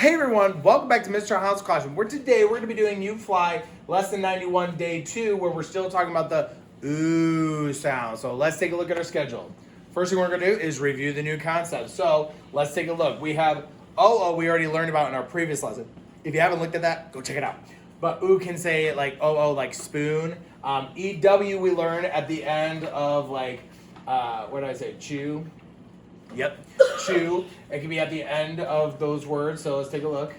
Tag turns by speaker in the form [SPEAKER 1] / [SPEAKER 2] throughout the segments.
[SPEAKER 1] Hey everyone, welcome back to Mr. House Classroom. Today we're going to be doing UFLI Lesson 91 Day 2, where we're still talking about the ooh sound. So let's take a look at our schedule. First thing we're going to do is review the new concepts. So let's take a look. We have oh we already learned about in our previous lesson. If you haven't looked at that, go check it out. But ooh can say like like spoon. EW we learned at the end of like, what did I say, chew? Yep, chew. It can be at the end of those words, so let's take a look.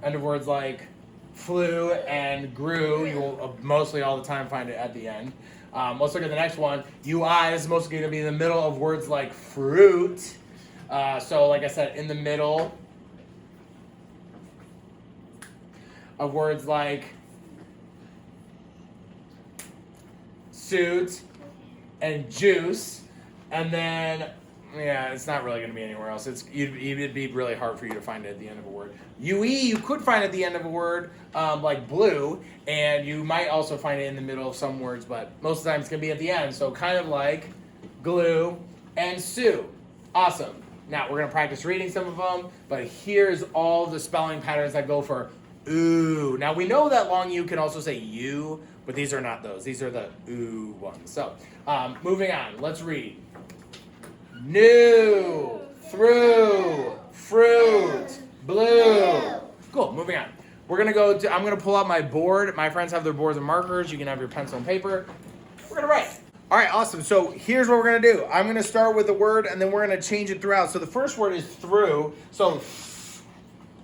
[SPEAKER 1] End of words like flew and grew, you will mostly all the time find it at the end. Let's look at the next one. UI is mostly going to be in the middle of words like fruit. So like I said, in the middle of words like suit and juice, and then yeah, it's not really going to be anywhere else. It'd be really hard for you to find it at the end of a word. UE, you could find at the end of a word, like blue, and you might also find it in the middle of some words, but most of the time it's going to be at the end. So kind of like glue and sue. Awesome. Now we're going to practice reading some of them, but here's all the spelling patterns that go for ooh. Now we know that long U can also say you, but these are not those. These are the ooh ones. So moving on, let's read. New, through, fruit, blue. Cool, moving on. We're gonna go to, I'm gonna pull out my board. My friends have their boards and markers. You can have your pencil and paper. We're gonna write. All right, awesome. So here's what we're gonna do. I'm gonna start with a word and then we're gonna change it throughout. So the first word is through. So,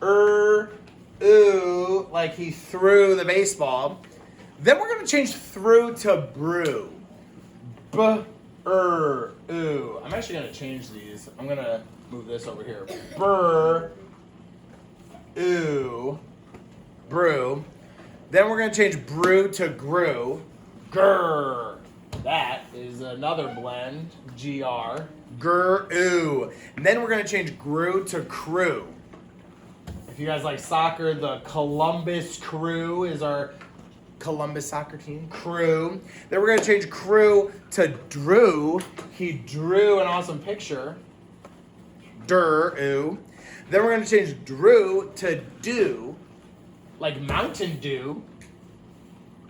[SPEAKER 1] ooh, like he threw the baseball. Then we're gonna change through to brew. Ooh. I'm actually gonna change these. I'm gonna move this over here. Ooh, brew. Then we're gonna change brew to grew. Grr. That is another blend. GR. Ooh. And then we're gonna change grew to crew. If you guys like soccer, the Columbus Crew is our Columbus soccer team. Crew. Then we're going to change crew to drew. He drew an awesome picture. Ooh. Then we're going to change drew to do, like Mountain Dew.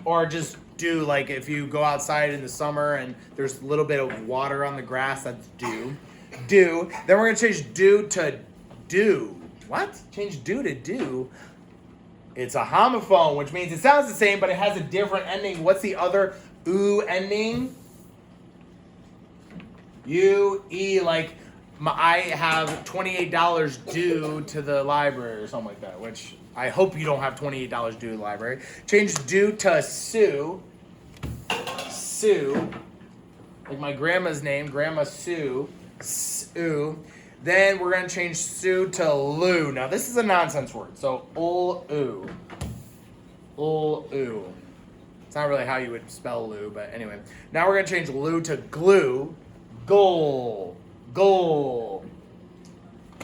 [SPEAKER 1] Or just dew, like if you go outside in the summer and there's a little bit of water on the grass, that's dew. Dew. Then we're going to change dew to do. What? Change do to do? It's a homophone, which means it sounds the same, but it has a different ending. What's the other ooh ending? U-E, like I have $28 due to the library or something like that, which I hope you don't have $28 due to the library. Change due to Sue. Sue. Like my grandma's name, Grandma Sue. Sue. Then we're going to change Sue to Lou. Now, this is a nonsense word. So, ooh. Ooh. It's not really how you would spell Lou, but anyway. Now we're going to change Lou to glue. Goal.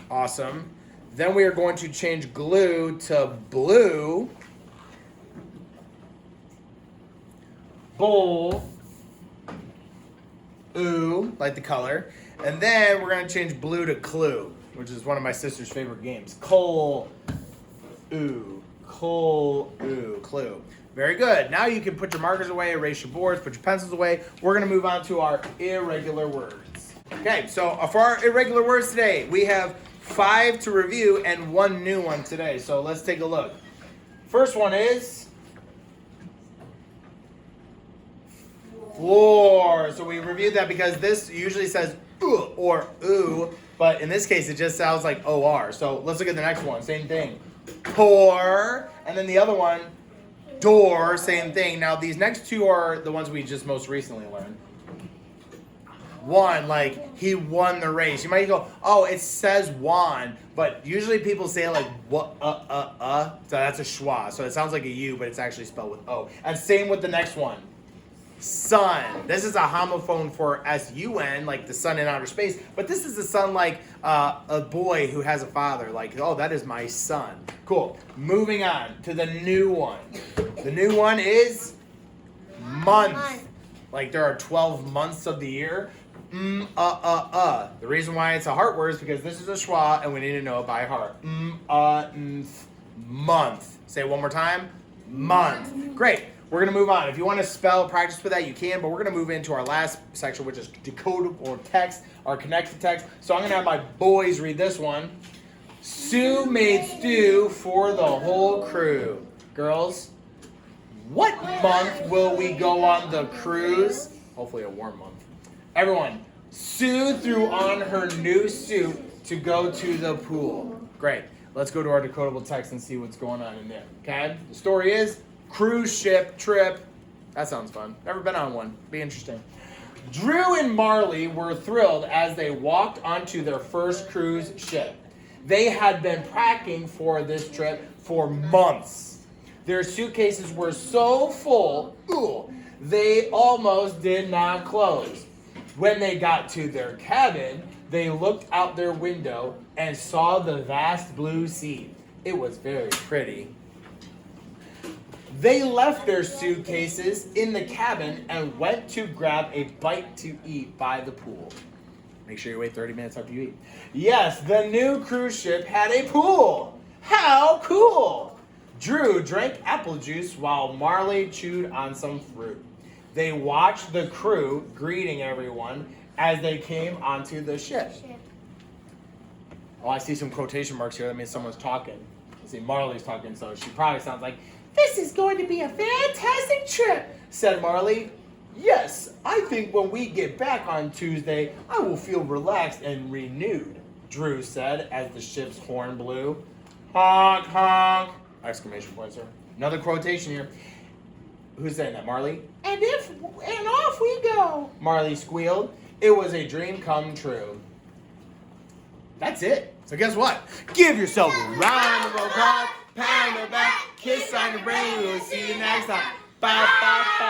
[SPEAKER 1] Awesome. Then we are going to change glue to blue. Bowl. Ooh, like the color. And then we're going to change blue to clue, which is one of my sister's favorite games. Coal, ooh, clue. Very good. Now you can put your markers away, erase your boards, put your pencils away. We're going to move on to our irregular words. Okay, so for our irregular words today, we have 5 to review and 1 new one today. So let's take a look. First one is floor. So we reviewed that because this usually says ooh or ooh, but in this case it just sounds like OR. So let's look at the next one. Same thing. Pour. And then the other one, door, same thing. Now these next two are the ones we just most recently learned. Won, like he won the race. You might go, oh, it says won, but usually people say like what so that's a schwa. So it sounds like a U, but it's actually spelled with O. And same with the next one. Sun. This is a homophone for S-U-N, like the sun in outer space, but this is a son like a boy who has a father, like, oh, that is my son. Cool. Moving on to the new one. The new one is month. Like there are 12 months of the year. The reason why it's a heart word is because this is a schwa and we need to know it by heart. Month. Say it one more time. Month. Great. We're going to move on. If you want to spell practice with that, you can, but we're going to move into our last section, which is decodable text, our connected text. So I'm going to have my boys read this one. Sue made stew for the whole crew. Girls, what month will we go on the cruise? Hopefully a warm month. Everyone, Sue threw on her new suit to go to the pool. Great. Let's go to our decodable text and see what's going on in there. Okay? The story is cruise ship trip. That sounds fun. Never been on one. Be interesting. Drew and Marley were thrilled as they walked onto their first cruise ship. They had been packing for this trip for months. Their suitcases were so full, they almost did not close. When they got to their cabin, they looked out their window and saw the vast blue sea. It was very pretty. They left their suitcases in the cabin and went to grab a bite to eat by the pool. Make sure you wait 30 minutes after you eat. Yes, the new cruise ship had a pool. How cool! Drew drank apple juice while Marley chewed on some fruit. They watched the crew greeting everyone as they came onto the ship. Oh, I see some quotation marks here. That means someone's talking. I see Marley's talking, so she probably sounds like, "This is going to be a fantastic trip," said Marley. "Yes, I think when we get back on Tuesday, I will feel relaxed and renewed," Drew said as the ship's horn blew. Honk, honk! Exclamation point, sir. Another quotation here. Who's saying that, Marley? And off we go, Marley squealed. It was a dream come true. That's it. So guess what? Give yourself a round of applause, pat on the back, kiss on the brain. We'll see you next time. Bye, bye, bye.